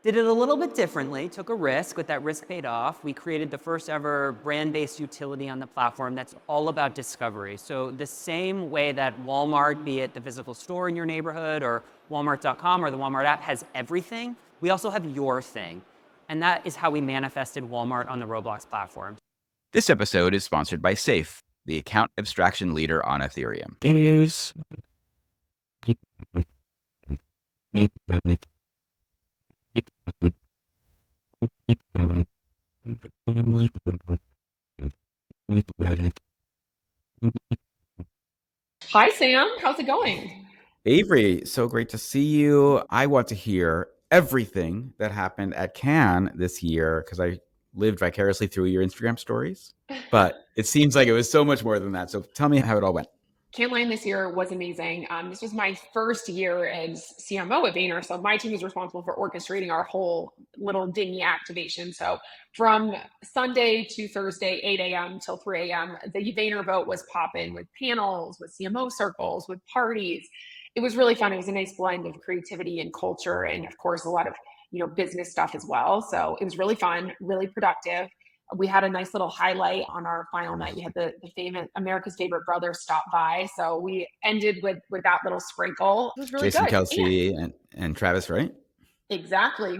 Did it a little bit differently, took a risk, but that risk paid off. We created the first ever brand-based utility on the platform that's all about discovery. So the same way that Walmart, be it the physical store in your neighborhood or Walmart.com or the Walmart app, has everything, we also have your thing. And that is how we manifested Walmart on the Roblox platform. This episode is sponsored by Safe, the account abstraction leader on Ethereum. Hi, Sam. How's it going? Avery, so great to see you. I want to hear everything that happened at Cannes this year because I lived vicariously through your Instagram stories. But it seems like it was so much more than that. So tell me how it all went. Cannes this year was amazing. This was my first year as CMO at Vayner, so my team was responsible for orchestrating our whole little dingy activation. So from Sunday to Thursday, 8 a.m. till 3 a.m., the Vayner vote was popping with panels, with CMO circles, with parties. It was really fun. It was a nice blend of creativity and culture, and of course, a lot of business stuff as well. So it was really fun, really productive. We had a nice little highlight on our final night. We had the famous America's Favorite Brother stop by. So we ended with that little sprinkle. It was really Jason good. Kelsey and Travis, right? Exactly.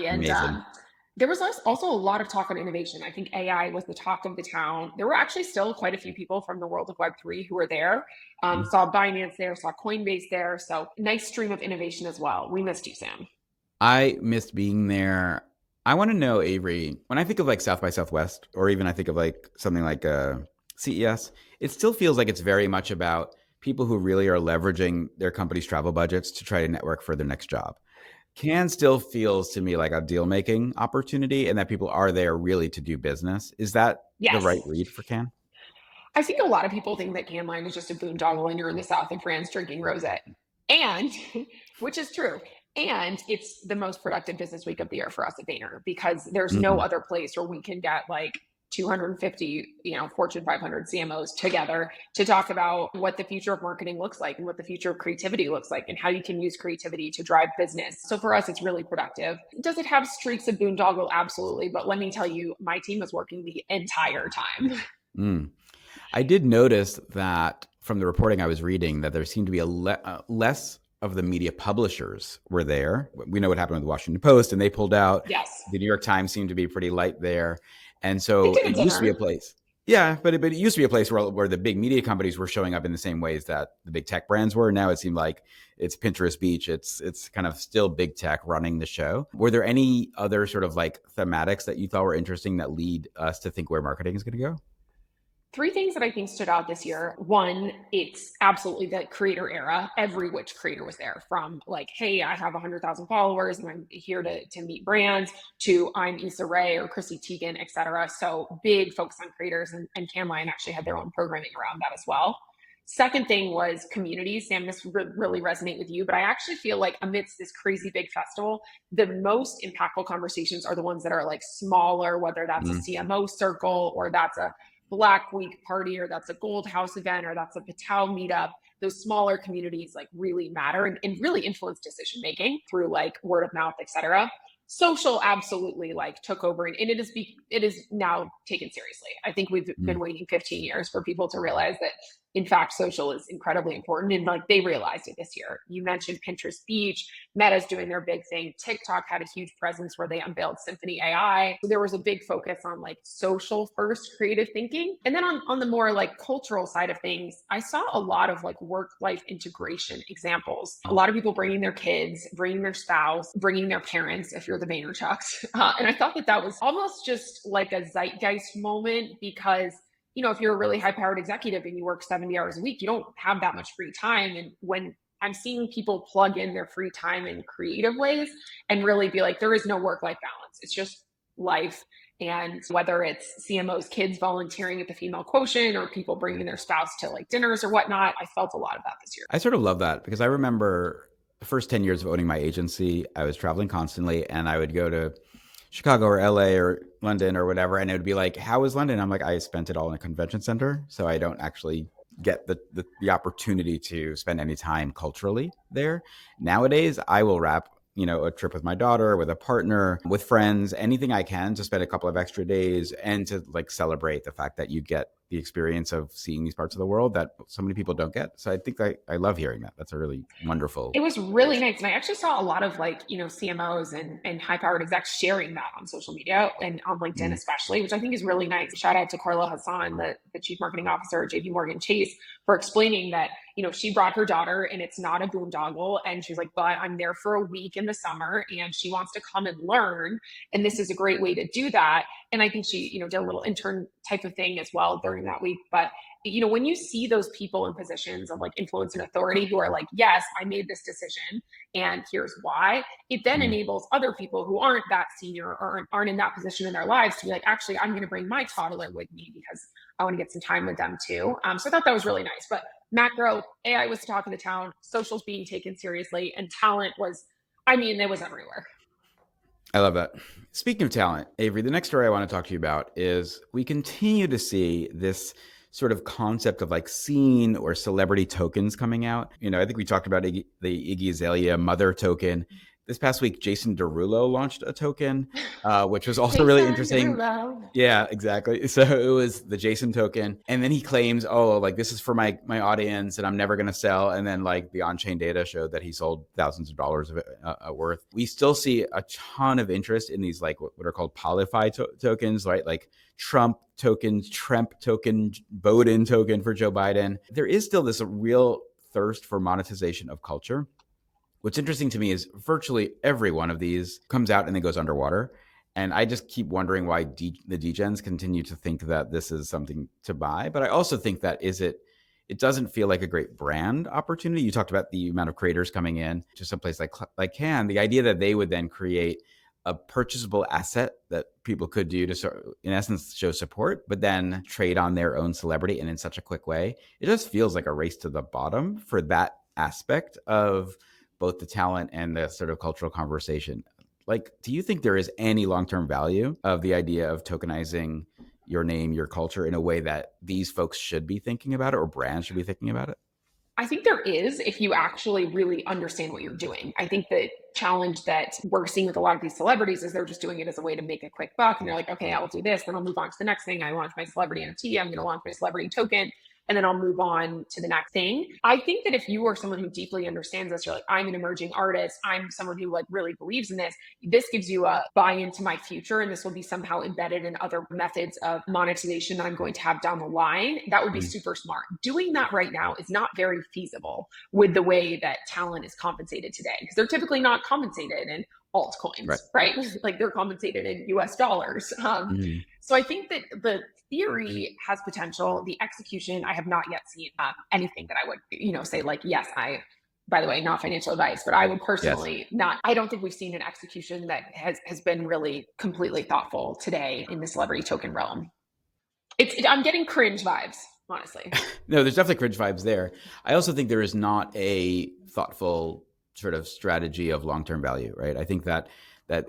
And Amazing. there was also a lot of talk on innovation. I think AI was the talk of the town. There were actually still quite a few people from the world of Web3 who were there. Saw Binance there, saw Coinbase there. So nice stream of innovation as well. We missed you, Sam. I missed being there. I want to know, Avery, when I think of like South by Southwest, or even I think of like something like CES, it still feels like it's very much about people who really are leveraging their company's travel budgets to try to network for their next job. Cannes still feels to me like a deal-making opportunity and that people are there really to do business. Is that the Yes. right read for Cannes? I think a lot of people think that Cannes is just a boondoggle and you're in the south of France drinking rosé. And, which is true. And it's the most productive business week of the year for us at Vayner because there's no other place where we can get like 250, Fortune 500 CMOs together to talk about what the future of marketing looks like and what the future of creativity looks like and how you can use creativity to drive business. So for us, it's really productive. Does it have streaks of boondoggle? Absolutely. But let me tell you, my team was working the entire time. I did notice that from the reporting I was reading that there seemed to be less of the media publishers were there. We know what happened with the Washington Post and they pulled out. Yes. The New York Times seemed to be pretty light there. And so it used to be a place. Yeah, but it used to be a place where the big media companies were showing up in the same ways that the big tech brands were. Now it seemed like it's Pinterest Beach. It's kind of still big tech running the show. Were there any other sort of like thematics that you thought were interesting that lead us to think where marketing is going to go? Three things that I think stood out this year. One, it's absolutely the creator era. Every which creator was there, from like, hey, I have 100,000 followers and I'm here to meet brands, to I'm Issa Rae or Chrissy Teigen, et cetera. So big focus on creators, and Canline actually had their own programming around that as well. Second thing was communities. Sam, this would really resonate with you, but I actually feel like amidst this crazy big festival, the most impactful conversations are the ones that are like smaller, whether that's a CMO circle or that's a Black Week party, or that's a Gold House event, or that's a Patel meetup. Those smaller communities like really matter and really influence decision making through like word of mouth, et cetera. Social absolutely like took over, and it is now taken seriously. I think we've been waiting 15 years for people to realize that in fact social is incredibly important, and like they realized it this year. You mentioned Pinterest Beach, Meta's doing their big thing, TikTok had a huge presence where they unveiled Symphony AI. So there was a big focus on like social first creative thinking. And then on the more like cultural side of things, I saw a lot of like work-life integration examples. A lot of people bringing their kids, bringing their spouse, bringing their parents if you're the Vaynerchucks. And I thought that was almost just like a zeitgeist moment because if you're a really high-powered executive and you work 70 hours a week, you don't have that much free time. And when I'm seeing people plug in their free time in creative ways and really be like, there is no work-life balance. It's just life. And whether it's CMO's kids volunteering at the female quotient or people bringing their spouse to like dinners or whatnot, I felt a lot of that this year. I sort of love that because I remember the first 10 years of owning my agency, I was traveling constantly and I would go to Chicago or LA or London or whatever. And it would be like, how was London? I'm like, I spent it all in a convention center. So I don't actually get the opportunity to spend any time culturally there. Nowadays, I will wrap a trip with my daughter, with a partner, with friends, anything I can to spend a couple of extra days and to like celebrate the fact that you get the experience of seeing these parts of the world that so many people don't get. So I think I love hearing that. That's a really wonderful. It was really nice. And I actually saw a lot of CMOs and high powered execs sharing that on social media and on LinkedIn, Mm. especially, which I think is really nice. Shout out to Carla Hassan, the chief marketing officer at JP Morgan Chase, for explaining that, she brought her daughter and it's not a boondoggle. And she's like, but I'm there for a week in the summer and she wants to come and learn. And this is a great way to do that. And I think she, did a little intern type of thing as well during that week. But when you see those people in positions of like influence and authority who are like, yes, I made this decision and here's why, it then enables other people who aren't that senior or aren't in that position in their lives to be like, actually, I'm going to bring my toddler with me because I want to get some time with them too. So I thought that was really nice. But macro, AI was talking to town, socials being taken seriously, and talent was, it was everywhere. I love that. Speaking of talent, Avery, the next story I want to talk to you about is we continue to see this sort of concept of like scene or celebrity tokens coming out. I think we talked about the Iggy Azalea mother token. This past week, Jason Derulo launched a token, which was also really interesting. Derulo. Yeah, exactly. So it was the Jason token. And then he claims, like this is for my audience and I'm never going to sell. And then like the on-chain data showed that he sold thousands of dollars of it, worth. We still see a ton of interest in these like what are called Polify tokens, right? Like Trump tokens, Trump token, Biden token for Joe Biden. There is still this real thirst for monetization of culture. What's interesting to me is virtually every one of these comes out and then goes underwater. And I just keep wondering why the degens continue to think that this is something to buy. But I also think that it doesn't feel like a great brand opportunity. You talked about the amount of creators coming in to some place like Cannes. The idea that they would then create a purchasable asset that people could do to, in essence, show support, but then trade on their own celebrity and in such a quick way. It just feels like a race to the bottom for that aspect of both the talent and the sort of cultural conversation. Like, do you think there is any long-term value of the idea of tokenizing your name, your culture in a way that these folks should be thinking about it or brands should be thinking about it? I think there is, if you actually really understand what you're doing. I think the challenge that we're seeing with a lot of these celebrities is they're just doing it as a way to make a quick buck. And they're like, okay, I'll do this, then I'll move on to the next thing. I launch my celebrity NFT, I'm going to launch my celebrity token, and then I'll move on to the next thing. I think that if you are someone who deeply understands this, you're like, I'm an emerging artist, I'm someone who like really believes in this gives you a buy into my future, and this will be somehow embedded in other methods of monetization that I'm going to have down the line. That would be super smart. Doing that right now is not very feasible with the way that talent is compensated today, because they're typically not compensated in altcoins, right? Like they're compensated in US dollars. So I think that the theory has potential. The execution, I have not yet seen anything that I would, say like, yes, by the way, not financial advice, but I would personally not, I don't think we've seen an execution that has been really completely thoughtful today in the celebrity token realm. I'm getting cringe vibes, honestly. No, there's definitely cringe vibes there. I also think there is not a thoughtful sort of strategy of long-term value, right? I think that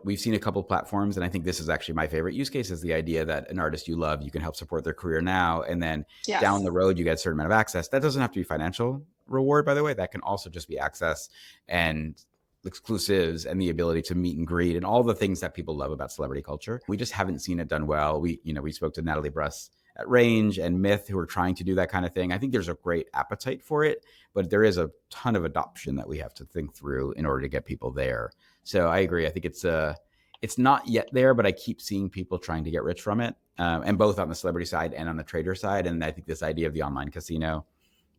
we've seen a couple of platforms, and I think this is actually my favorite use case, is the idea that an artist you love, you can help support their career now, and then down the road, you get a certain amount of access. That doesn't have to be financial reward, by the way. That can also just be access and exclusives and the ability to meet and greet and all the things that people love about celebrity culture. We just haven't seen it done well. We spoke to Natalie Bruss at Range and Myth who are trying to do that kind of thing. I think there's a great appetite for it, but there is a ton of adoption that we have to think through in order to get people there. So I agree. I think it's not yet there, but I keep seeing people trying to get rich from it, and both on the celebrity side and on the trader side. And I think this idea of the online casino,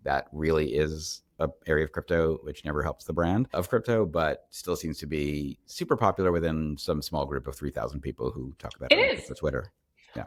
that really is an area of crypto, which never helps the brand of crypto, but still seems to be super popular within some small group of 3,000 people who talk about it on Twitter. Yeah.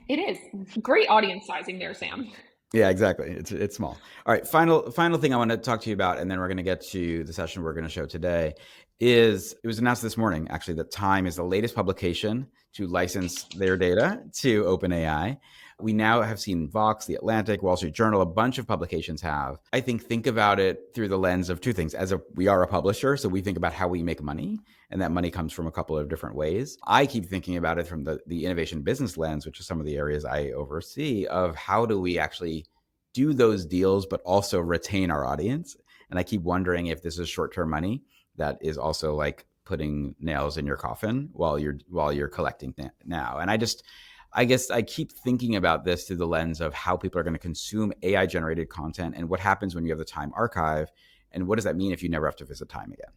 It is. Great audience sizing there, Sam. Yeah, exactly. It's small. All right. Final thing I want to talk to you about, and then we're going to get to the session we're going to show today, is it was announced this morning, actually, that Time is the latest publication to license their data to OpenAI. We now have seen Vox, The Atlantic, Wall Street Journal, a bunch of publications have. I think about it through the lens of two things. We are a publisher, so we think about how we make money, and that money comes from a couple of different ways. I keep thinking about it from the innovation business lens, which is some of the areas I oversee, of how do we actually do those deals, but also retain our audience. And I keep wondering if this is short-term money that is also like putting nails in your coffin while you're collecting now. And I guess I keep thinking about this through the lens of how people are going to consume AI generated content and what happens when you have the time archive, and what does that mean if you never have to visit time again?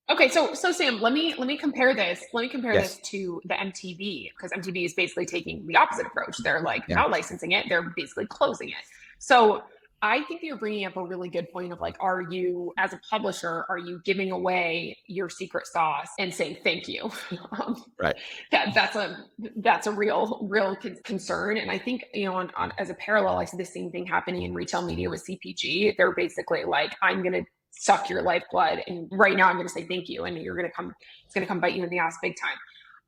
Okay, so Sam, let me compare this. Let me compare Yes. this to the MTV, because MTV is basically taking the opposite approach. They're like Yeah. not licensing it; they're basically closing it. So I think you're bringing up a really good point of like, are you as a publisher, are you giving away your secret sauce and saying thank you? um, Right. that's a real concern. And I think as a parallel, I see the same thing happening in retail media with CPG. They're basically like, I'm going to suck your lifeblood, and right now I'm going to say thank you, and it's going to come bite you in the ass big time.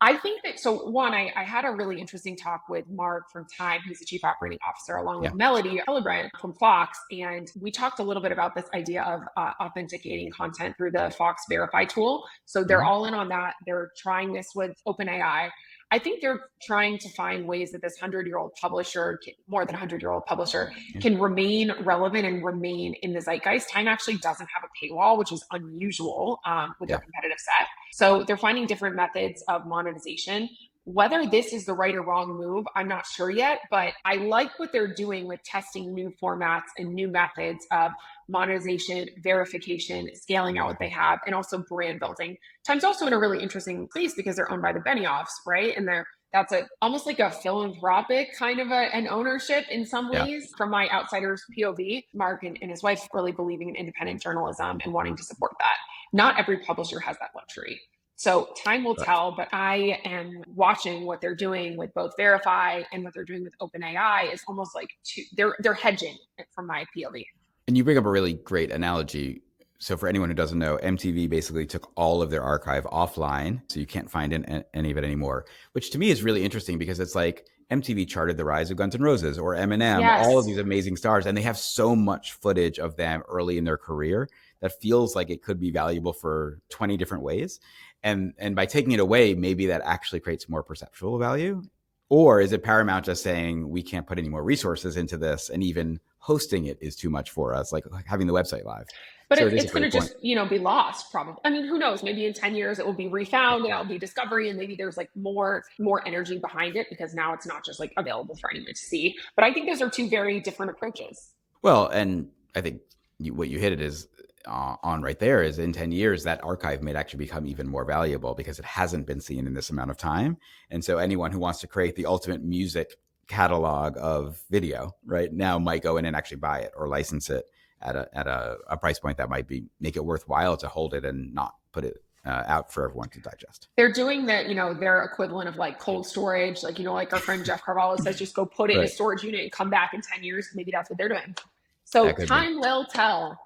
I think that, so one, I had a really interesting talk with Mark from Time, who's the chief operating officer, along with Yeah. Melody Hillebrand from Fox. And we talked a little bit about this idea of authenticating content through the Fox Verify tool. So they're all in on that. They're trying this with OpenAI. I think they're trying to find ways that this 100-year-old publisher, more than 100-year-old publisher, can remain relevant and remain in the zeitgeist. Time actually doesn't have a paywall, which is unusual with their competitive set. So they're finding different methods of monetization. Whether this is the right or wrong move, I'm not sure yet, but I like what they're doing with testing new formats and new methods of monetization, verification, scaling out what they have, and also brand building. Time's also in a really interesting place because they're owned by the Benioffs, right? And that's almost like a philanthropic kind of an ownership in some ways. From my outsider's POV, Mark and his wife really believing in independent journalism and wanting to support that. Not every publisher has that luxury. So time will tell, but I am watching what they're doing with both Verify and what they're doing with OpenAI is almost like they're hedging from my POV. And you bring up a really great analogy. So for anyone who doesn't know, MTV basically took all of their archive offline, so you can't find any of it anymore, which to me is really interesting because it's like MTV charted the rise of Guns N' Roses or Eminem, all of these amazing stars, and they have so much footage of them early in their career that feels like it could be valuable for 20 different ways. And by taking it away, maybe that actually creates more perceptual value. Or is it Paramount just saying we can't put any more resources into this, and even hosting it is too much for us, like having the website live? But so it's going to just, be lost probably. I mean, who knows? Maybe in 10 years it will be refound and it'll be discovery, and maybe there's like more energy behind it because now it's not just like available for anyone to see. But I think those are two very different approaches. Well, and I think what you hit it is on right there is in 10 years, that archive may actually become even more valuable because it hasn't been seen in this amount of time. And so anyone who wants to create the ultimate music catalog of video right now might go in and actually buy it or license it at a price point that might make it worthwhile to hold it and not put it out for everyone to digest. They're doing that, their equivalent of like cold storage, like, like our friend Jeff Carvalho says, just go put it in a storage unit and come back in 10 years. Maybe that's what they're doing. So time will tell.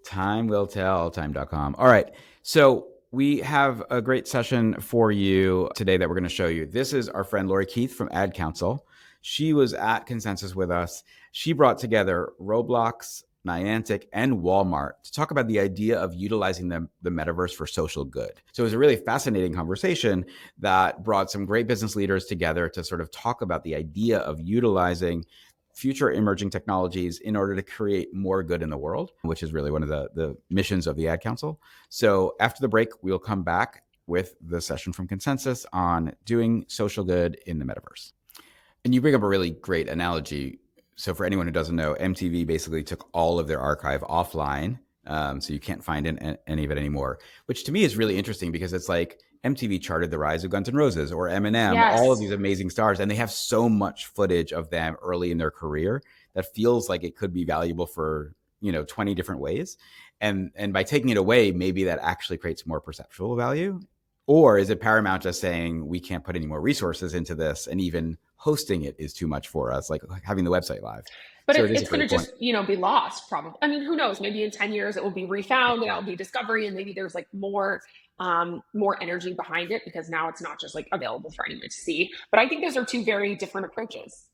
Time will tell, time.com. All right. So we have a great session for you today that we're going to show you. This is our friend Laurie Keith from Ad Council. She was at Consensus with us. She brought together Roblox, Niantic, and Walmart to talk about the idea of utilizing the metaverse for social good. So it was a really fascinating conversation that brought some great business leaders together to sort of talk about the idea of utilizing future emerging technologies in order to create more good in the world, which is really one of the missions of the Ad Council. So after the break, we'll come back with the session from Consensus on doing social good in the metaverse. And you bring up a really great analogy. So for anyone who doesn't know, MTV basically took all of their archive offline, so you can't find any of it anymore, which to me is really interesting because it's like MTV charted the rise of Guns N' Roses or Eminem, all of these amazing stars, and they have so much footage of them early in their career that feels like it could be valuable for 20 different ways. And by taking it away, maybe that actually creates more perceptual value. Or is it Paramount just saying we can't put any more resources into this, and even hosting it is too much for us, like having the website live? But so it's going to just, be lost probably. I mean, who knows? Maybe in 10 years it will be refound and it'll be discovery, and maybe there's like more energy behind it because now it's not just like available for anyone to see. But I think those are two very different approaches.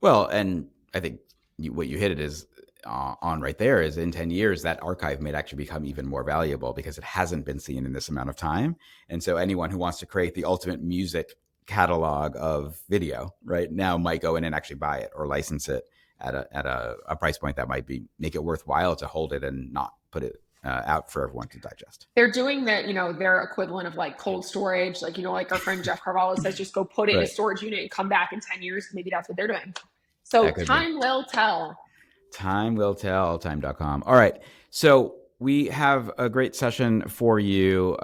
Well, and I think what you hit it is on right there is in 10 years, that archive may actually become even more valuable because it hasn't been seen in this amount of time. And so anyone who wants to create the ultimate music catalog of video right now might go in and actually buy it or license it at a price point that might make it worthwhile to hold it and not put it out for everyone to digest. They're doing that, their equivalent of like cold storage, like, like our friend Jeff Carvalho says, just go put it in a storage unit and come back in 10 years. Maybe that's what they're doing. So time will tell. Time will tell, time.com. All right. So we have a great session for you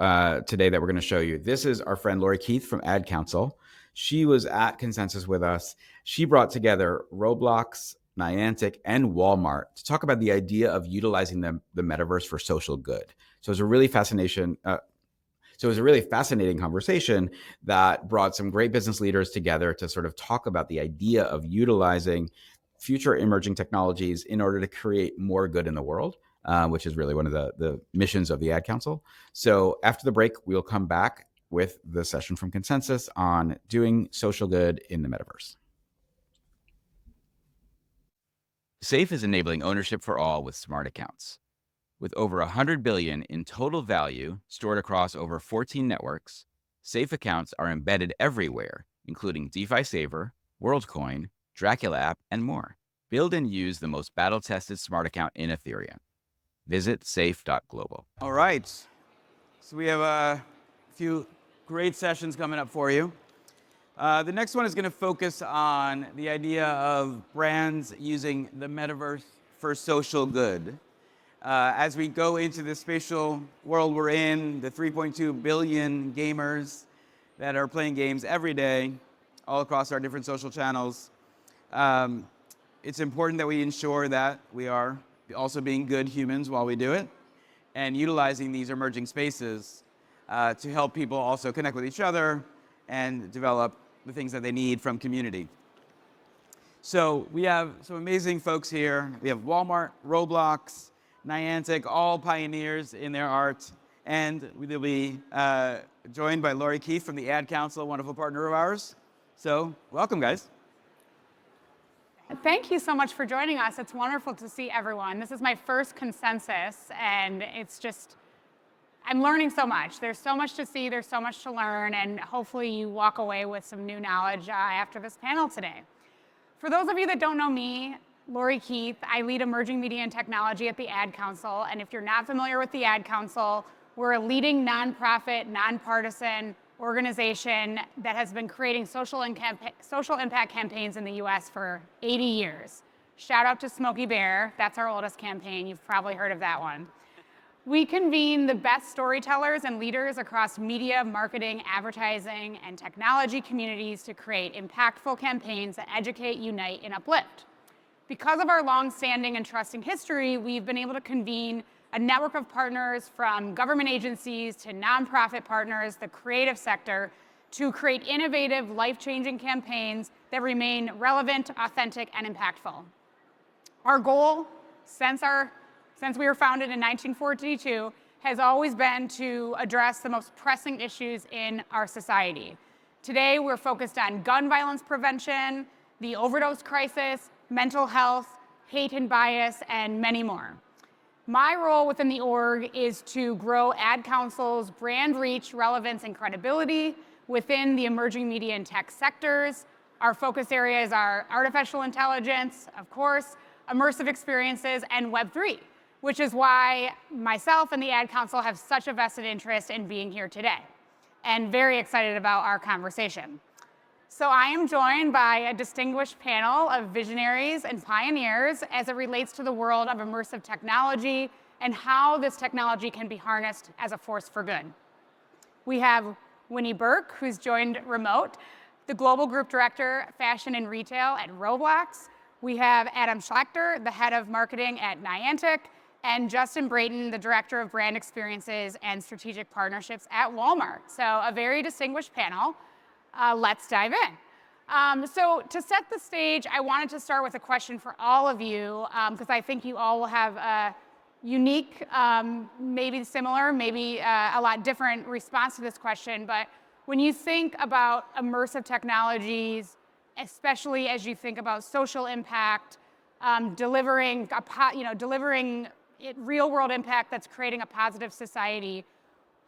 today that we're going to show you. This is our friend Laurie Keith from Ad Council. She was at Consensus with us. She brought together Roblox, Niantic, and Walmart to talk about the idea of utilizing the metaverse for social good. So it was a really fascinating conversation that brought some great business leaders together to sort of talk about the idea of utilizing future emerging technologies in order to create more good in the world, which is really one of the missions of the Ad Council. So after the break, we'll come back with the session from Consensus on doing social good in the metaverse. Safe is enabling ownership for all with smart accounts. With over 100 billion in total value stored across over 14 networks, Safe accounts are embedded everywhere, including DeFi Saver, WorldCoin, Dracula app, and more. Build and use the most battle-tested smart account in Ethereum. Visit safe.global. All right. So we have a few great sessions coming up for you. The next one is going to focus on the idea of brands using the metaverse for social good. As we go into the spatial world we're in, the 3.2 billion gamers that are playing games every day, all across our different social channels, it's important that we ensure that we are also being good humans while we do it, and utilizing these emerging spaces to help people also connect with each other and develop the things that they need from community. So we have some amazing folks here. We have Walmart, Roblox, Niantic, all pioneers in their art. And we'll be joined by Laurie Keith from the Ad Council, a wonderful partner of ours. So welcome, guys. Thank you so much for joining us. It's wonderful to see everyone. This is my first Consensus, and I'm learning so much. There's so much to see, there's so much to learn, and hopefully you walk away with some new knowledge after this panel today. For those of you that don't know me, Laurie Keith, I lead emerging media and technology at the Ad Council, and if you're not familiar with the Ad Council, we're a leading nonprofit, nonpartisan organization that has been creating social impact campaigns in the US for 80 years. Shout out to Smokey Bear, that's our oldest campaign, you've probably heard of that one. We convene the best storytellers and leaders across media, marketing, advertising, and technology communities to create impactful campaigns that educate, unite, and uplift. Because of our long-standing and trusting history, we've been able to convene a network of partners from government agencies to nonprofit partners, the creative sector, to create innovative, life-changing campaigns that remain relevant, authentic, and impactful. Our goal, since we were founded in 1942, has always been to address the most pressing issues in our society. Today, we're focused on gun violence prevention, the overdose crisis, mental health, hate and bias, and many more. My role within the org is to grow Ad Council's brand reach, relevance, and credibility within the emerging media and tech sectors. Our focus areas are artificial intelligence, of course, immersive experiences, and Web3, which is why myself and the Ad Council have such a vested interest in being here today, and very excited about our conversation. So I am joined by a distinguished panel of visionaries and pioneers as it relates to the world of immersive technology and how this technology can be harnessed as a force for good. We have Winnie Burke, who's joined remote, the Global Group Director, Fashion and Retail at Roblox. We have Adam Shlachter, the Head of Marketing at Niantic, and Justin Breton, the Director of Brand Experiences and Strategic Partnerships at Walmart. So a very distinguished panel. Let's dive in. So to set the stage, I wanted to start with a question for all of you, because I think you all will have a unique, maybe similar, maybe a lot different response to this question. But when you think about immersive technologies, especially as you think about social impact, delivering real-world impact that's creating a positive society,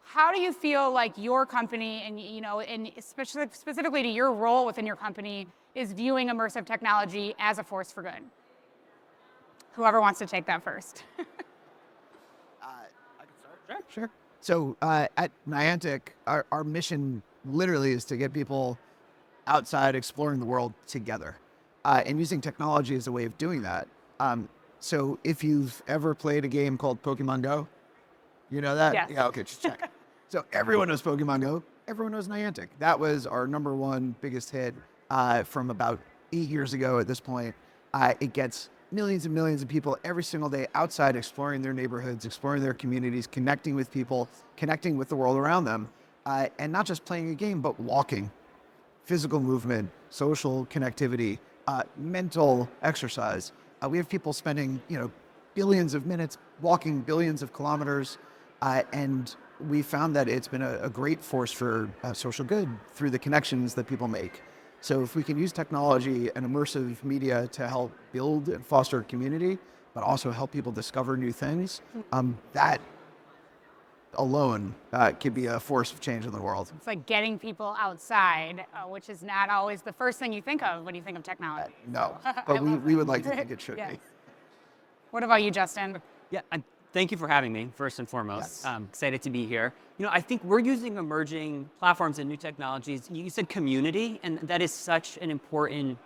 how do you feel like your company and specifically to your role within your company is viewing immersive technology as a force for good? Whoever wants to take that first. Sure. So at Niantic, our mission literally is to get people outside exploring the world together, and using technology as a way of doing that. So if you've ever played a game called Pokemon Go, you know that? Yes. Yeah, okay, just check. So everyone knows Pokemon Go. Everyone knows Niantic. That was our number one biggest hit from about 8 years ago at this point. It gets millions and millions of people every single day outside exploring their neighborhoods, exploring their communities, connecting with people, connecting with the world around them, and not just playing a game, but walking, physical movement, social connectivity, mental exercise. We have people spending, billions of minutes walking billions of kilometers, and we found that it's been a great force for social good through the connections that people make. So if we can use technology and immersive media to help build and foster community, but also help people discover new things, that alone could be a force of change in the world. It's like getting people outside, which is not always the first thing you think of when you think of technology. No, I but love we that. would like to think it should Yes. be. What about you, Justin? Yeah, thank you for having me, first and foremost. Yes. I'm excited to be here. I think we're using emerging platforms and new technologies. You said community, and that is such an important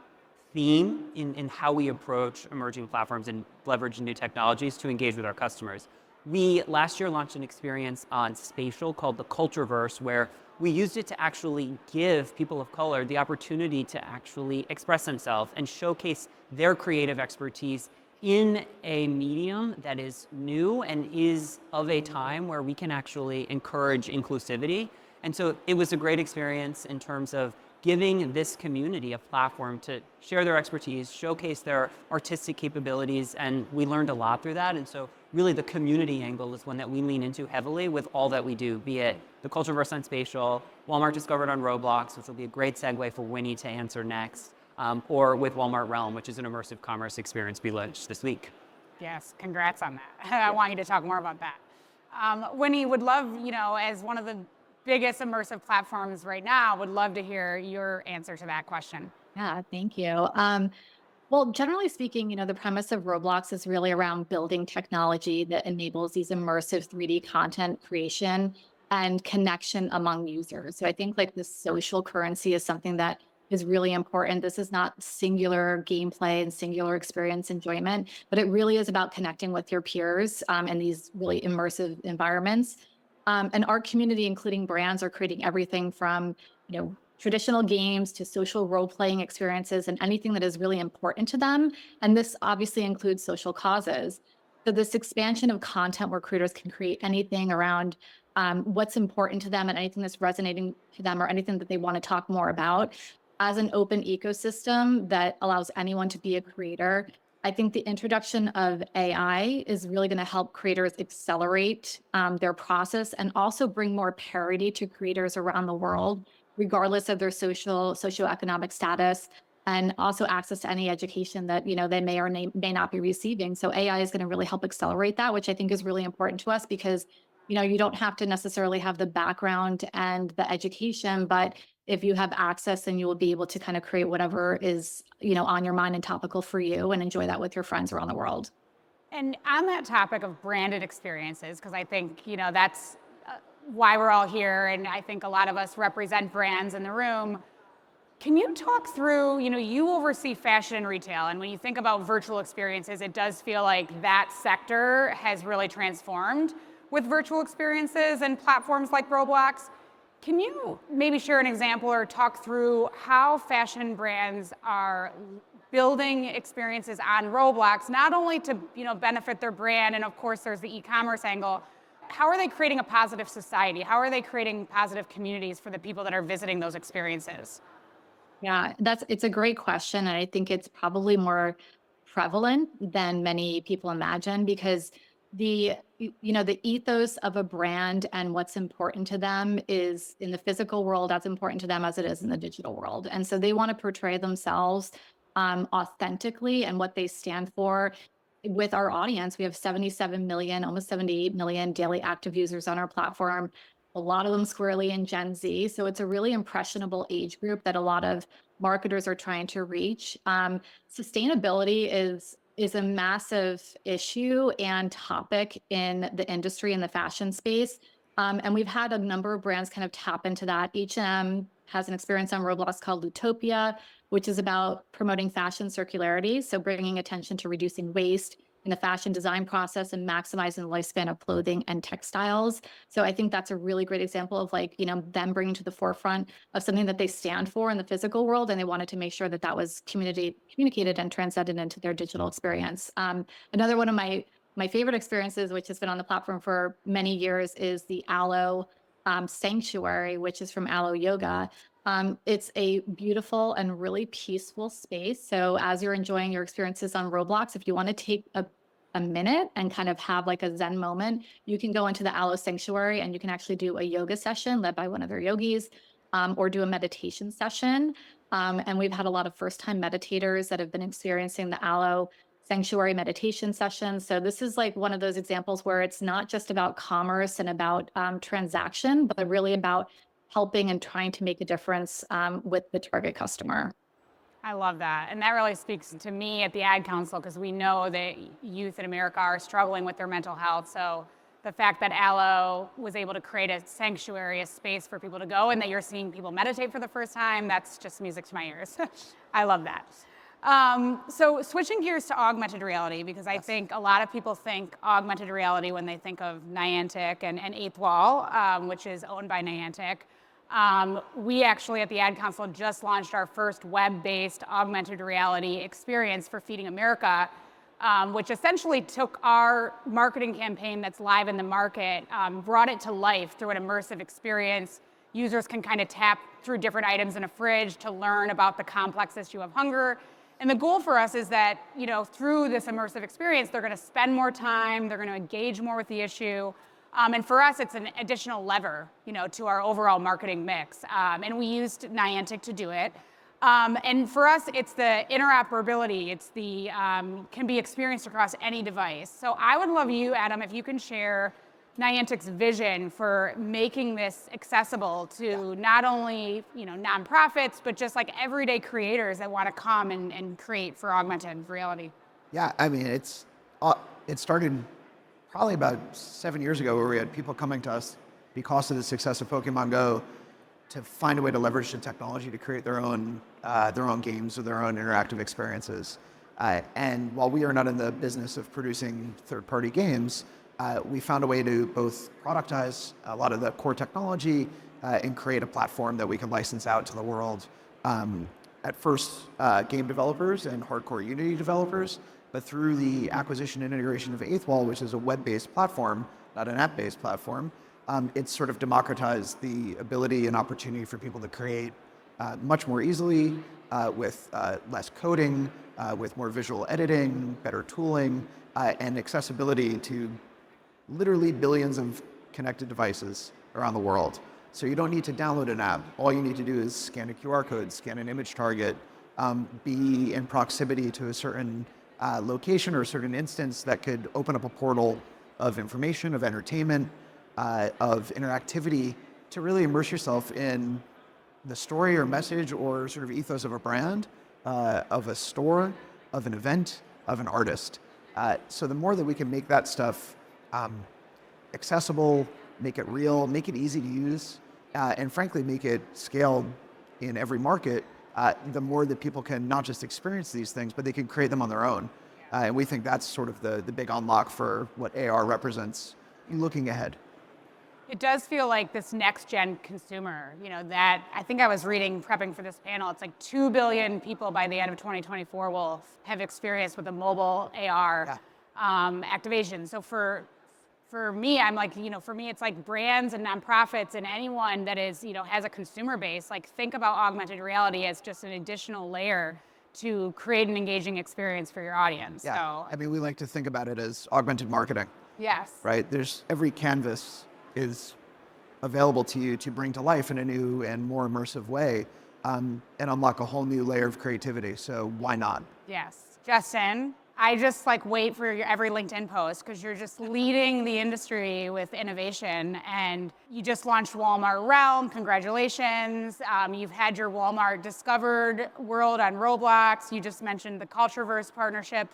theme in how we approach emerging platforms and leverage new technologies to engage with our customers. We last year launched an experience on Spatial called the Cultureverse, where we used it to actually give people of color the opportunity to actually express themselves and showcase their creative expertise in a medium that is new and is of a time where we can actually encourage inclusivity. And so it was a great experience in terms of giving this community a platform to share their expertise, showcase their artistic capabilities, and we learned a lot through that. And so really the community angle is one that we lean into heavily with all that we do, be it the Cultureverse on Spatial, Walmart Discovered on Roblox, which will be a great segue for Winnie to answer next, or with Walmart Realm, which is an immersive commerce experience we launched this week. Yes, congrats on that. I want you to talk more about that. Winnie, would love, as one of the biggest immersive platforms right now, would love to hear your answer to that question. Yeah, thank you. Well, generally speaking, the premise of Roblox is really around building technology that enables these immersive 3D content creation and connection among users. So I think like the social currency is something that is really important. This is not singular gameplay and singular experience enjoyment, but it really is about connecting with your peers in these really immersive environments. And our community, including brands, are creating everything from, traditional games to social role-playing experiences and anything that is really important to them. And this obviously includes social causes. So this expansion of content where creators can create anything around what's important to them and anything that's resonating to them or anything that they want to talk more about as an open ecosystem that allows anyone to be a creator. I think the introduction of AI is really going to help creators accelerate their process and also bring more parity to creators around the world, regardless of their socioeconomic status, and also access to any education that they may or may not be receiving. So AI is going to really help accelerate that, which I think is really important to us because you don't have to necessarily have the background and the education, but if you have access, then you will be able to kind of create whatever is on your mind and topical for you and enjoy that with your friends around the world. And on that topic of branded experiences, because I think, that's why we're all here, and I think a lot of us represent brands in the room. Can you talk through, you oversee fashion and retail, and when you think about virtual experiences, it does feel like that sector has really transformed with virtual experiences and platforms like Roblox. Can you maybe share an example or talk through how fashion brands are building experiences on Roblox, not only to benefit their brand, and of course there's the e-commerce angle. How are they creating a positive society? How are they creating positive communities for the people that are visiting those experiences? Yeah, it's a great question. And I think it's probably more prevalent than many people imagine because the ethos of a brand and what's important to them is in the physical world as important to them as it is in the digital world. And so they want to portray themselves authentically and what they stand for. With our audience, we have 77 million, almost 78 million daily active users on our platform, a lot of them squarely in Gen Z. So it's a really impressionable age group that a lot of marketers are trying to reach. Sustainability is is a massive issue and topic in the industry in the fashion space. And we've had a number of brands kind of tap into that. H&M has an experience on Roblox called Utopia, which is about promoting fashion circularity. So bringing attention to reducing waste in the fashion design process and maximizing the lifespan of clothing and textiles. So I think that's a really great example of like, them bringing to the forefront of something that they stand for in the physical world. And they wanted to make sure that that was communicated and transcended into their digital experience. Another one of my favorite experiences, which has been on the platform for many years, is the Aloe Sanctuary, which is from Aloe Yoga. It's a beautiful and really peaceful space. So as you're enjoying your experiences on Roblox, if you want to take a minute and kind of have like a Zen moment, you can go into the Aloe Sanctuary and you can actually do a yoga session led by one of their yogis, or do a meditation session. And we've had a lot of first-time meditators that have been experiencing the Aloe Sanctuary meditation sessions. So this is like one of those examples where it's not just about commerce and about transaction, but really about helping and trying to make a difference with the target customer. I love that. And that really speaks to me at the Ad Council, because we know that youth in America are struggling with their mental health. So the fact that Aloe was able to create a sanctuary, a space for people to go, and that you're seeing people meditate for the first time, that's just music to my ears. I love that. So switching gears to augmented reality, because I think a lot of people think augmented reality when they think of Niantic and Eighth Wall, which is owned by Niantic. We actually at the Ad Council just launched our first web-based augmented reality experience for Feeding America, which essentially took our marketing campaign that's live in the market, brought it to life through an immersive experience. Users can kind of tap through different items in a fridge to learn about the complex issue of hunger. And the goal for us is that, through this immersive experience, they're going to spend more time, they're going to engage more with the issue. And for us, it's an additional lever, to our overall marketing mix. And we used Niantic to do it. And for us, it's the interoperability. It's the can be experienced across any device. So I would love you, Adam, if you can share Niantic's vision for making this accessible to not only nonprofits, but just like everyday creators that want to come and create for augmented reality. Yeah, I mean, it started probably about 7 years ago, where we had people coming to us because of the success of Pokemon Go to find a way to leverage the technology to create their own games or their own interactive experiences. And while we are not in the business of producing third-party games, we found a way to both productize a lot of the core technology and create a platform that we can license out to the world. At first, game developers and hardcore Unity developers, but through the acquisition and integration of Eighth Wall, which is a web-based platform, not an app-based platform, it's sort of democratized the ability and opportunity for people to create much more easily, with less coding, with more visual editing, better tooling, and accessibility to literally billions of connected devices around the world. So you don't need to download an app. All you need to do is scan a QR code, scan an image target, be in proximity to a certain location or a certain instance that could open up a portal of information, of entertainment, of interactivity, to really immerse yourself in the story or message or sort of ethos of a brand, of a store, of an event, of an artist. So the more that we can make that stuff accessible, make it real, make it easy to use, and frankly, make it scaled in every market, the more that people can not just experience these things, but they can create them on their own. And we think that's sort of the big unlock for what AR represents looking ahead. It does feel like this next gen consumer, that I think I was reading, prepping for this panel, it's like 2 billion people by the end of 2024 will have experience with a mobile AR activation. So for me, I'm like, for me, it's like brands and nonprofits and anyone that is, has a consumer base, like think about augmented reality as just an additional layer to create an engaging experience for your audience. Yeah. So, I mean, we like to think about it as augmented marketing. Yes. Right? There's every canvas is available to you to bring to life in a new and more immersive way, and unlock a whole new layer of creativity. So why not? Yes. Justin, I just wait for your every LinkedIn post, because you're just leading the industry with innovation, and you just launched Walmart Realm. Congratulations. You've had your Walmart Discovered world on Roblox. You just mentioned the Cultureverse partnership.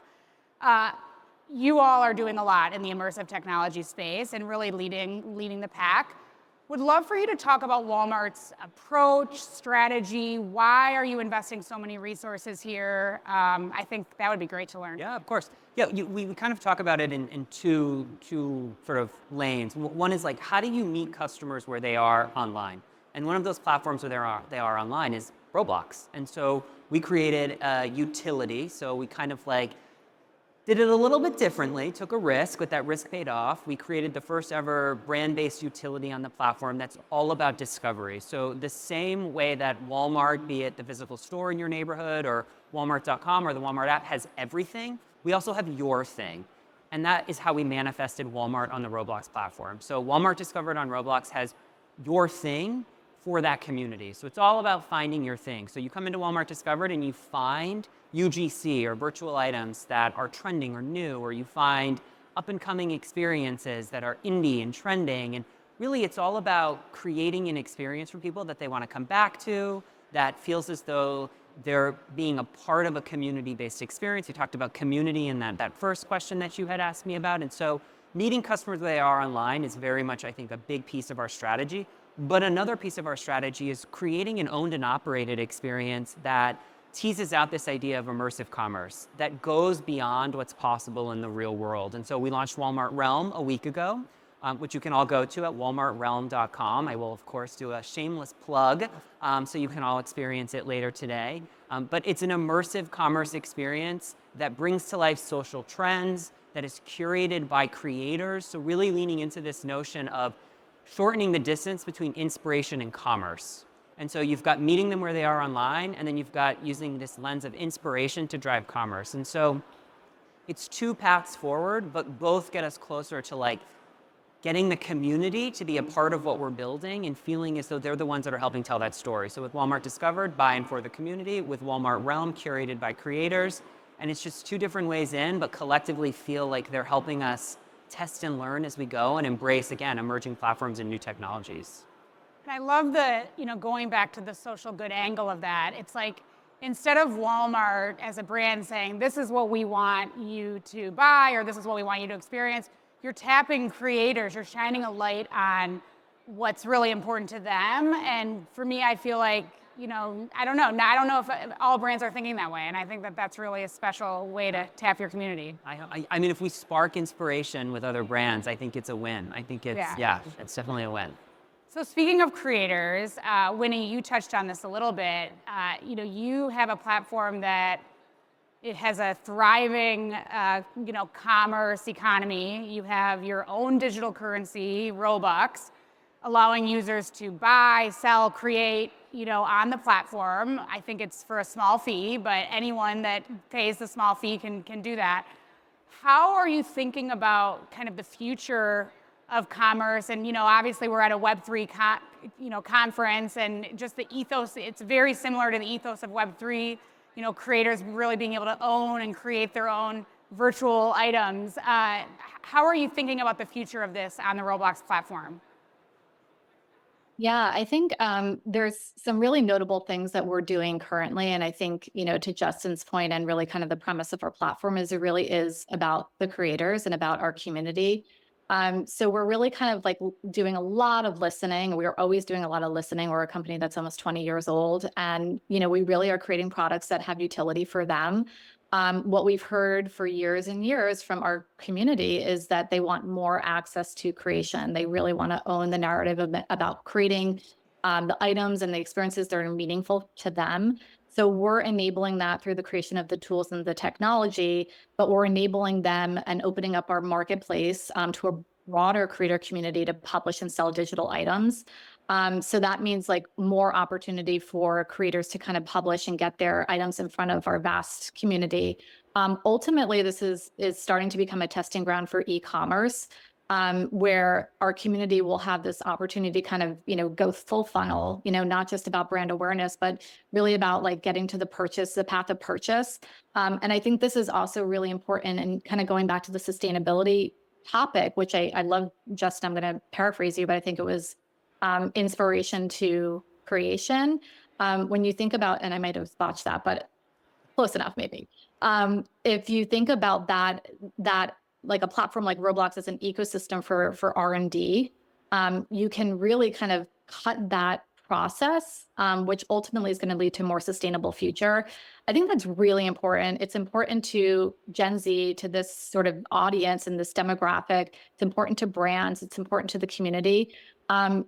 You all are doing a lot in the immersive technology space and really leading the pack. Would love for you to talk about Walmart's approach, strategy. Why are you investing so many resources here? I think that would be great to learn. Yeah, of course. Yeah, we kind of talk about it in two sort of lanes. One is like, how do you meet customers where they are online? And one of those platforms where they are online is Roblox. And so we created a utility. So we kind of like did it a little bit differently, took a risk, but that risk paid off. We created the first ever brand-based utility on the platform that's all about discovery. So the same way that Walmart, be it the physical store in your neighborhood or Walmart.com or the Walmart app, has everything, we also have your thing. And that is how we manifested Walmart on the Roblox platform. So Walmart Discovered on Roblox has your thing for that community. So it's all about finding your thing. So you come into Walmart Discovered and you find UGC or virtual items that are trending or new, or you find up and coming experiences that are indie and trending. And really it's all about creating an experience for people that they want to come back to, that feels as though they're being a part of a community-based experience. You talked about community in that first question that you had asked me about. And so meeting customers where they are online is very much, I think, a big piece of our strategy. But another piece of our strategy is creating an owned and operated experience that teases out this idea of immersive commerce that goes beyond what's possible in the real world. And so we launched Walmart Realm a week ago, which you can all go to at walmartrealm.com. I will, of course, do a shameless plug so you can all experience it later today. But it's an immersive commerce experience that brings to life social trends, that is curated by creators. So really leaning into this notion of shortening the distance between inspiration and commerce. And so you've got meeting them where they are online, and then you've got using this lens of inspiration to drive commerce. And so it's two paths forward, but both get us closer to like getting the community to be a part of what we're building and feeling as though they're the ones that are helping tell that story. So with Walmart Discovered, by and for the community, with Walmart Realm, curated by creators. And it's just two different ways in, but collectively feel like they're helping us test and learn as we go and embrace, again, emerging platforms and new technologies. And I love the, going back to the social good angle of that. It's like, instead of Walmart as a brand saying, this is what we want you to buy, or this is what we want you to experience, you're tapping creators, you're shining a light on what's really important to them. And for me, I feel like, I don't know if all brands are thinking that way. And I think that that's really a special way to tap your community. I mean, if we spark inspiration with other brands, I think it's a win. I think it's it's definitely a win. So speaking of creators, Winnie, you touched on this a little bit. You have a platform that it has a thriving, commerce economy. You have your own digital currency, Robux, allowing users to buy, sell, create, on the platform. I think it's for a small fee, but anyone that pays the small fee can do that. How are you thinking about kind of the future of commerce? And, obviously we're at a Web3 conference, and just the ethos, it's very similar to the ethos of Web3, creators really being able to own and create their own virtual items. How are you thinking about the future of this on the Roblox platform? Yeah, I think there's some really notable things that we're doing currently. And I think, to Justin's point, and really kind of the premise of our platform is it really is about the creators and about our community. So we're really kind of like doing a lot of listening. We're always doing a lot of listening. We're a company that's almost 20 years old. And, we really are creating products that have utility for them. What we've heard for years and years from our community is that they want more access to creation. They really want to own the narrative about creating the items and the experiences that are meaningful to them. So we're enabling that through the creation of the tools and the technology, but we're enabling them and opening up our marketplace to a broader creator community to publish and sell digital items. So that means like more opportunity for creators to kind of publish and get their items in front of our vast community. Ultimately, this is starting to become a testing ground for e-commerce, where our community will have this opportunity to kind of, go full funnel, not just about brand awareness, but really about like getting to the path of purchase. And I think this is also really important, and kind of going back to the sustainability topic, which I love, Justin, I'm going to paraphrase you, but I think it was inspiration to creation. When you think about, and I might have botched that, but close enough, maybe. If you think about that like a platform like Roblox as an ecosystem for R&D, you can really kind of cut that process, which ultimately is going to lead to a more sustainable future. I think that's really important. It's important to Gen Z, to this sort of audience and this demographic. It's important to brands. It's important to the community.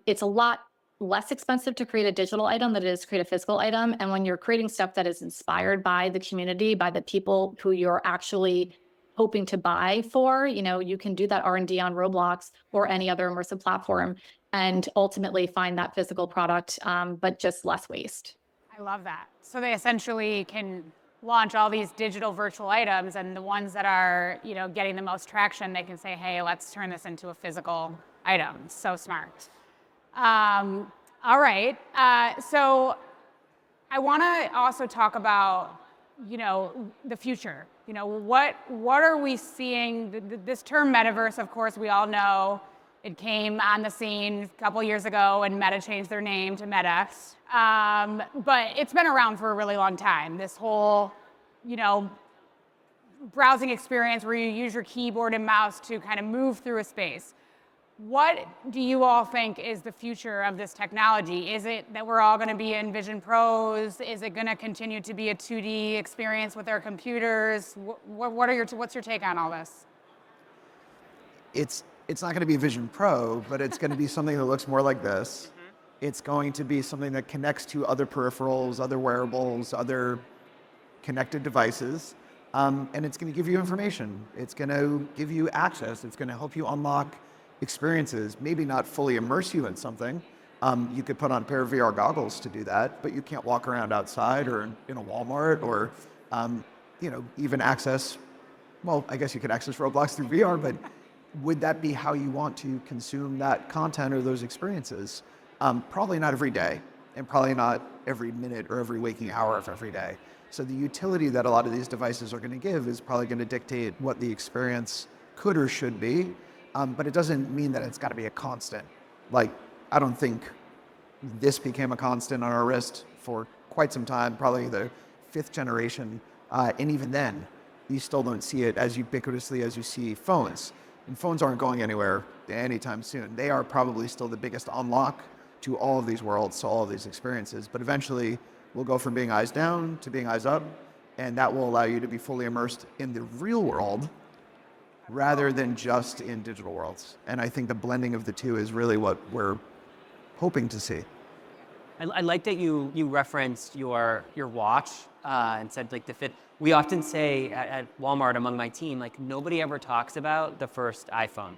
It's a lot less expensive to create a digital item than it is to create a physical item. And when you're creating stuff that is inspired by the community, by the people who you're actually hoping to buy for, you can do that R&D on Roblox or any other immersive platform and ultimately find that physical product, but just less waste. I love that. So they essentially can launch all these digital virtual items, and the ones that are, getting the most traction, they can say, hey, let's turn this into a physical item. So smart. All right. So I want to also talk about, the future. What are we seeing? This term metaverse, of course, we all know it came on the scene a couple years ago and Meta changed their name to Meta. But it's been around for a really long time. This whole, browsing experience where you use your keyboard and mouse to kind of move through a space. What do you all think is the future of this technology? Is it that we're all going to be in Vision Pros? Is it going to continue to be a 2D experience with our computers? What's your take on all this? It's not going to be Vision Pro, but it's going to be something that looks more like this. It's going to be something that connects to other peripherals, other wearables, other connected devices, and it's going to give you information. It's going to give you access. It's going to help you unlock experiences, maybe not fully immerse you in something. You could put on a pair of VR goggles to do that, but you can't walk around outside or in a Walmart or, even access, well, I guess you could access Roblox through VR, but would that be how you want to consume that content or those experiences? Probably not every day, and probably not every minute or every waking hour of every day. So the utility that a lot of these devices are going to give is probably going to dictate what the experience could or should be. But it doesn't mean that it's got to be a constant. Like, I don't think this became a constant on our wrist for quite some time, probably the 5th generation. And even then, you still don't see it as ubiquitously as you see phones. And phones aren't going anywhere anytime soon. They are probably still the biggest unlock to all of these worlds, to all of these experiences. But eventually, we'll go from being eyes down to being eyes up. And that will allow you to be fully immersed in the real world rather than just in digital worlds. And I think the blending of the two is really what we're hoping to see. I like that you referenced your watch and said like the fit. We often say at Walmart among my team, like nobody ever talks about the first iPhone.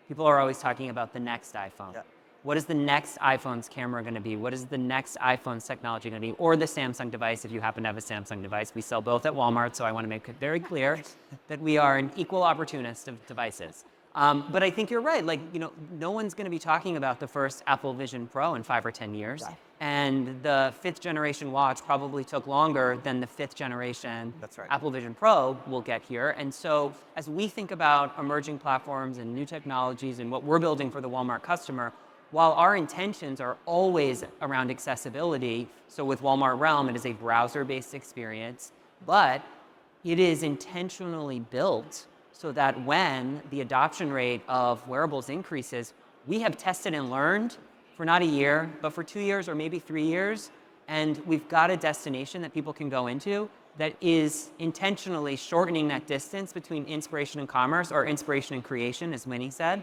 People are always talking about the next iPhone. Yeah. What is the next iPhone's camera going to be? What is the next iPhone's technology going to be? Or the Samsung device, if you happen to have a Samsung device. We sell both at Walmart, so I want to make it very clear that we are an equal opportunist of devices. But I think you're right. Like, no one's going to be talking about the first Apple Vision Pro in 5 or 10 years. Right. And the 5th generation watch probably took longer than the 5th generation Apple Vision Pro will get here. And so as we think about emerging platforms and new technologies and what we're building for the Walmart customer, while our intentions are always around accessibility, so with Walmart Realm, it is a browser-based experience, but it is intentionally built so that when the adoption rate of wearables increases, we have tested and learned for not a year, but for 2 years or maybe 3 years, and we've got a destination that people can go into that is intentionally shortening that distance between inspiration and commerce, or inspiration and creation, as Winnie said.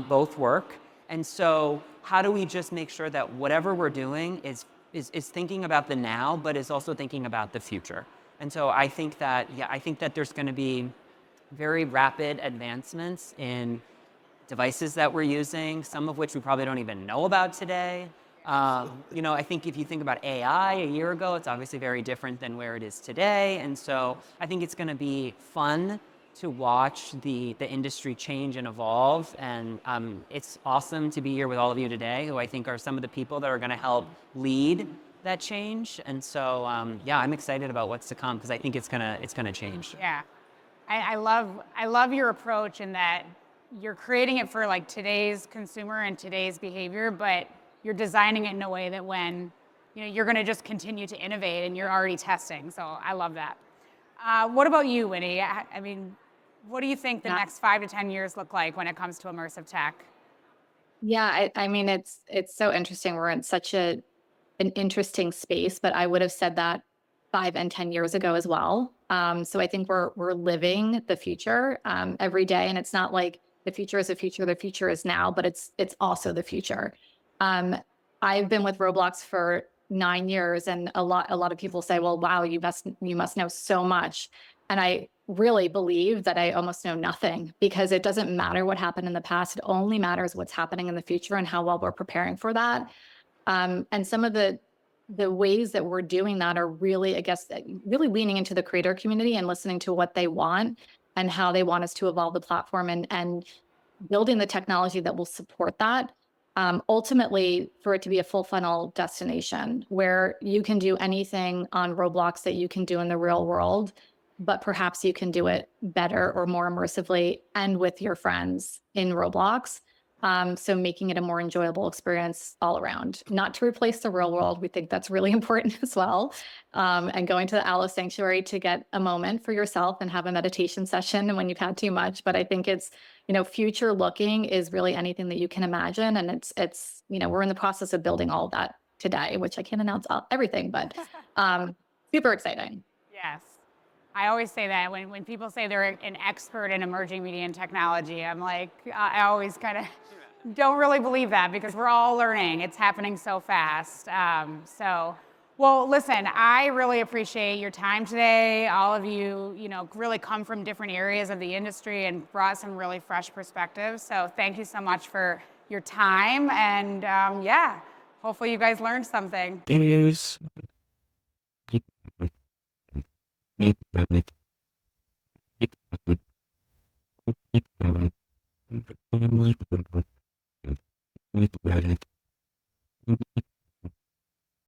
Both work. And so how do we just make sure that whatever we're doing is thinking about the now, but is also thinking about the future? And so I think that there's going to be very rapid advancements in devices that we're using, some of which we probably don't even know about today. I think if you think about AI a year ago, it's obviously very different than where it is today. And so I think it's going to be fun to watch the industry change and evolve. And it's awesome to be here with all of you today, who I think are some of the people that are going to help lead that change. And so, I'm excited about what's to come because I think it's gonna change. Yeah, I love your approach in that you're creating it for like today's consumer and today's behavior, but you're designing it in a way that when you're going to just continue to innovate and you're already testing. So I love that. What about you, Winnie? I mean, what do you think the Yeah. next 5 to 10 years look like when it comes to immersive tech? Yeah, I mean, it's so interesting. We're in such an interesting space, but I would have said that 5 and 10 years ago as well. So I think we're living the future every day, and it's not like the future is the future. The future is now, but it's also the future. Um, I've been with Roblox for 9 years, and a lot of people say, "Well, wow, you must know so much," and I really believe that I almost know nothing because it doesn't matter what happened in the past. It only matters what's happening in the future and how well we're preparing for that. And some of the ways that we're doing that are really, I guess, really leaning into the creator community and listening to what they want and how they want us to evolve the platform and building the technology that will support that. Ultimately, for it to be a full funnel destination where you can do anything on Roblox that you can do in the real world, but perhaps you can do it better or more immersively and with your friends in Roblox. So making it a more enjoyable experience all around, not to replace the real world. We think that's really important as well. And going to the Aloe Sanctuary to get a moment for yourself and have a meditation session when you've had too much. But I think it's, future looking is really anything that you can imagine. And we're in the process of building all of that today, which I can't announce everything, but super exciting. Yes. I always say that when people say they're an expert in emerging media and technology, I'm like, I always kind of don't really believe that because we're all learning. It's happening so fast. Well, listen, I really appreciate your time today. All of you, really come from different areas of the industry and brought some really fresh perspectives. So thank you so much for your time. And yeah, hopefully you guys learned something. Yes.